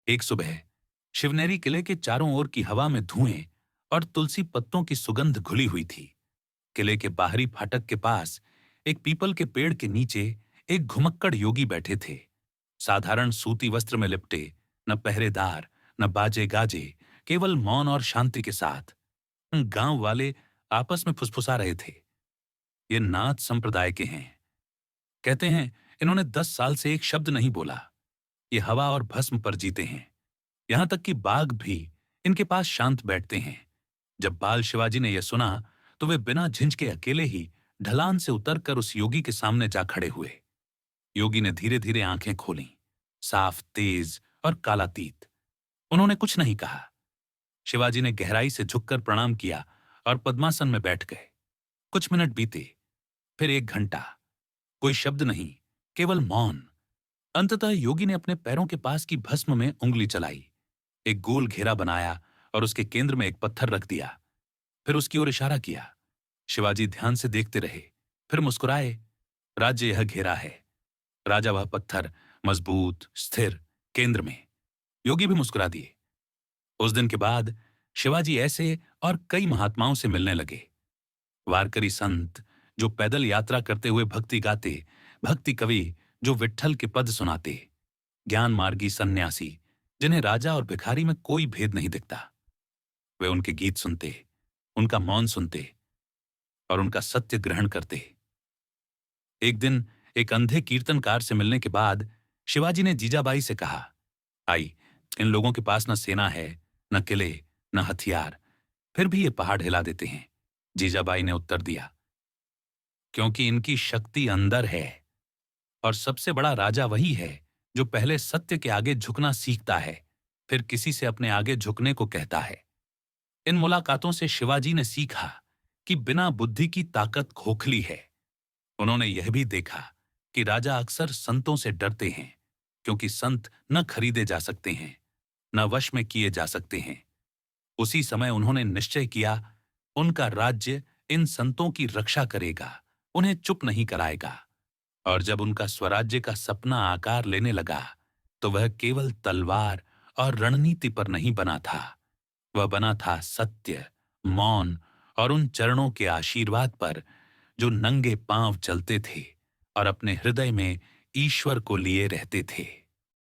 एक सुबह शिवनेरी किले के चारों ओर की हवा में धुएं और तुलसी पत्तों की सुगंध घुली हुई थी। किले के बाहरी फाटक के पास एक पीपल के पेड़ के नीचे एक घुमक्कड़ योगी बैठे थे। साधारण सूती वस्त्र में लिपटे, न पहरेदार न बाजे गाजे, केवल मौन और शांति के साथ। गांव वाले आपस में फुसफुसा रहे थे। ये नाथ संप्रदाय के हैं, कहते हैं। इन्होंने 10 साल से एक शब्द नहीं बोला। ये हवा और भस्म पर जीते हैं। यहां तक कि बाघ भी इनके पास शांत बैठते हैं। जब बाल शिवाजी ने यह सुना तो वे बिना झिझके अकेले ही ढलान से उतरकर उस योगी के सामने जा खड़े हुए। योगी ने धीरे धीरे आंखें खोलीं, साफ, तेज और कालातीत। उन्होंने कुछ नहीं कहा। शिवाजी ने गहराई से झुककर प्रणाम किया और पद्मासन में बैठ गए। कुछ मिनट बीते, फिर 1 घंटा। कोई शब्द नहीं, केवल मौन। अंततः योगी ने अपने पैरों के पास की भस्म में उंगली चलाई, एक गोल घेरा बनाया और उसके केंद्र में एक पत्थर रख दिया। फिर उसकी ओर इशारा किया। शिवाजी ध्यान से देखते रहे, फिर मुस्कुराए। राज्य यह घेरा है, राजा वह पत्थर, मजबूत, स्थिर, केंद्र में। योगी भी मुस्कुरा दिए। उस दिन के बाद शिवाजी ऐसे और कई महात्माओं से मिलने लगे। वारकरी संत जो पैदल यात्रा करते हुए भक्ति गाते, भक्ति कवि जो विट्ठल के पद सुनाते, ज्ञान मार्गी सन्यासी जिन्हें राजा और भिखारी में कोई भेद नहीं दिखता। वे उनके गीत सुनते, उनका मौन सुनते और उनका सत्य ग्रहण करते। एक दिन एक अंधे कीर्तनकार से मिलने के बाद शिवाजी ने जीजाबाई से कहा, आई, इन लोगों के पास न सेना है, न किले, न हथियार, फिर भी ये पहाड़ हिला देते हैं। जीजाबाई ने उत्तर दिया, क्योंकि इनकी शक्ति अंदर है, और सबसे बड़ा राजा वही है जो पहले सत्य के आगे झुकना सीखता है, फिर किसी से अपने आगे झुकने को कहता है। इन मुलाकातों से शिवाजी ने सीखा कि बिना बुद्धि की ताकत खोखली है। उन्होंने यह भी देखा कि राजा अक्सर संतों से डरते हैं, क्योंकि संत न खरीदे जा सकते हैं, न वश में किए जा सकते हैं। उसी समय उन्होंने निश्चय किया, उनका राज्य इन संतों की रक्षा करेगा, उन्हें चुप नहीं कराएगा। और जब उनका स्वराज्य का सपना आकार लेने लगा, तो वह केवल तलवार और रणनीति पर नहीं बना था। वह बना था सत्य, मौन और उन चरणों के आशीर्वाद पर जो नंगे पांव चलते थे और अपने हृदय में ईश्वर को लिए रहते थे।